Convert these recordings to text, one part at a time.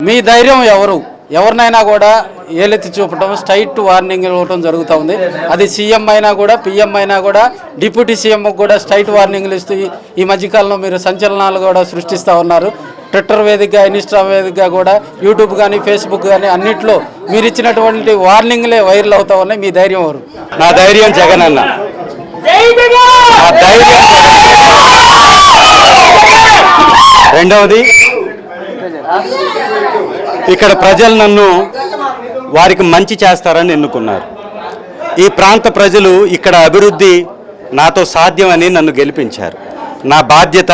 మీ ధైర్యం ఎవరినైనా కూడా ఏలెత్తి చూపటం, స్ట్రైట్ వార్నింగ్ ఇవ్వటం జరుగుతూ ఉంది. అది సీఎం అయినా కూడా, పిఎం అయినా కూడా, డిప్యూటీ సీఎం కూడా స్ట్రైట్ వార్నింగ్లు ఇస్తూ ఈ మధ్యకాలంలో మీరు సంచలనాలు కూడా సృష్టిస్తూ ఉన్నారు. ట్విట్టర్ వేదికగా, ఇన్స్టా వేదికగా కూడా, యూట్యూబ్ కానీ, ఫేస్బుక్ కానీ అన్నిట్లో మీరు ఇచ్చినటువంటి వార్నింగ్లే వైరల్ అవుతా ఉన్నాయి. మీ ధైర్యం ఎవరు? నా ధైర్యం జగన్ అన్న. రెండవది, ఇక్కడ ప్రజలు నన్ను వారికి మంచి చేస్తారని ఎన్నుకున్నారు. ఈ ప్రాంత ప్రజలు ఇక్కడ అభివృద్ధి నాతో సాధ్యమని నన్ను గెలిపించారు. నా బాధ్యత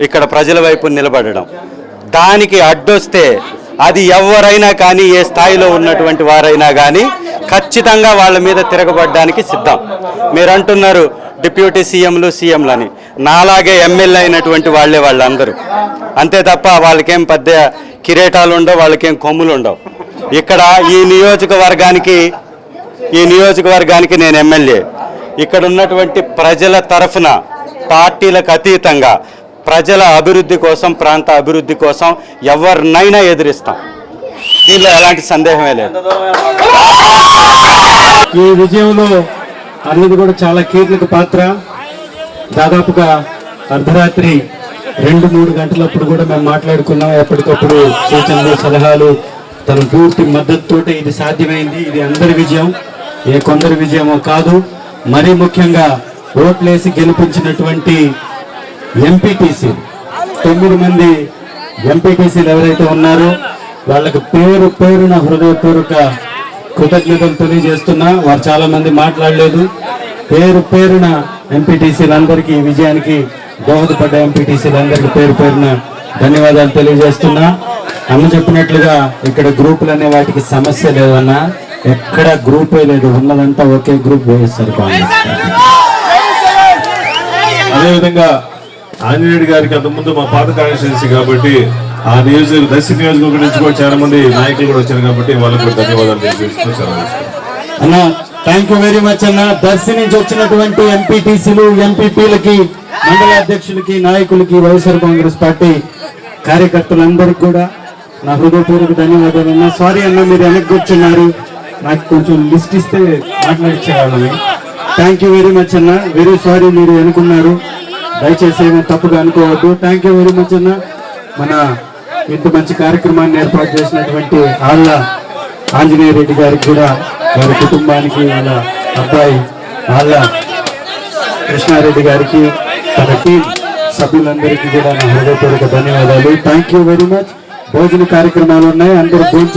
ఇక్కడ ప్రజల వైపు నిలబడడం. దానికి అడ్డొస్తే అది ఎవరైనా కానీ, ఏ స్థాయిలో ఉన్నటువంటి వారైనా కానీ ఖచ్చితంగా వాళ్ళ మీద తిరగబడడానికి సిద్ధం. మీరు అంటున్నారు డిప్యూటీ సీఎంలు అని, నాలాగే ఎమ్మెల్యే అయినటువంటి వాళ్ళందరూ. అంతే తప్ప వాళ్ళకేం పెద్ద కిరీటాలు ఉండవు, వాళ్ళకేం కొమ్ములు ఉండవు. ఇక్కడ ఈ నియోజకవర్గానికి నేను ఎమ్మెల్యే. ఇక్కడ ఉన్నటువంటి ప్రజల తరఫున పార్టీలకు అతీతంగా ప్రజల అభివృద్ధి కోసం, ప్రాంత అభివృద్ధి కోసం ఎవరినైనా ఎదిరిస్తాం. దీనిలో ఎలాంటి సందేహమే లేదు. ఈ విజయంలో అన్నది కూడా చాలా కీలక పాత్ర. దాదాపుగా అర్ధరాత్రి 2-3 గంటలప్పుడు కూడా మేము మాట్లాడుకున్నాం. ఎప్పటికప్పుడు సూచనలు, సలహాలు, తన పూర్తి మద్దతుతోటే ఇది సాధ్యమైంది. ఇది అందరి విజయం, ఏ కొందరి విజయమో కాదు. మరీ ముఖ్యంగా ఓట్లేసి గెలిపించినటువంటి ఎంపీటీసీ 9 మంది ఎంపీటీసీలు ఎవరైతే ఉన్నారో వాళ్ళకి పేరున హృదయపూర్వక కృతజ్ఞతలు తెలియజేస్తున్నా. వారు చాలా మంది మాట్లాడలేదు. పేరున ఎంపీటీసీలందరికీ, విజయానికి దోహదపడ్డ ఎంపీటీసీలందరికీ పేరున ధన్యవాదాలు తెలియజేస్తున్నా. అమ్మ చెప్పినట్లుగా ఇక్కడ గ్రూపులు అనే వాటికి సమస్య లేదన్నా. ఎక్కడ గ్రూపే లేదు, ఉన్నదంతా ఒకే గ్రూప్ వేస్తారు కాంగ్రెస్. అదేవిధంగా ఆంజనేయుడు గారికి అంతకుముందు మా పాత కాన్స్టిట్యున్సీ కాబట్టి ఆ దర్శి నియోజకవర్గం నుంచి కూడా చాలా మంది నాయకులు కూడా వచ్చారు కాబట్టి వాళ్ళకు కూడా ధన్యవాదాలు తెలియజేస్తూ అన్న, థ్యాంక్ యూ వెరీ మచ్ అన్న. దర్శి నుంచి వచ్చినటువంటి ఎంపీటీసీలు, ఎంపీపీలకి, మండల అధ్యక్షులకి, నాయకులకి, వైఎస్ఆర్ కాంగ్రెస్ పార్టీ కార్యకర్తలందరికీ కూడా నా హృదయపూర్వక ధన్యవాదాలు అన్న. సారీ అన్న, మీరు వెనక్కి కూర్చున్నారు, నాకు కొంచెం లిస్ట్ ఇస్తే మాట్లాడించేవాళ్ళని. థ్యాంక్ యూ వెరీ మచ్ అన్న. వెరీ సారీ, మీరు అనుకున్నారు, దయచేసి ఏమో తప్పుగా అనుకోవద్దు. థ్యాంక్ యూ వెరీ మచ్ అన్న. మన ఇంత మంచి కార్యక్రమాన్ని ఏర్పాటు చేసినటువంటి ఆళ్ళ ఆంజనేయ రెడ్డి గారికి కూడా, వారి కుటుంబానికి, వాళ్ళ అబ్బాయి ఆళ్ళ కృష్ణారెడ్డి గారికి, తన టీం సభ్యులందరికీ కూడా నా హృదయపూర్వక ధన్యవాదాలు. Thank you very much. భోజన కార్యక్రమాలు ఉన్నాయి, అందరూ భోజనం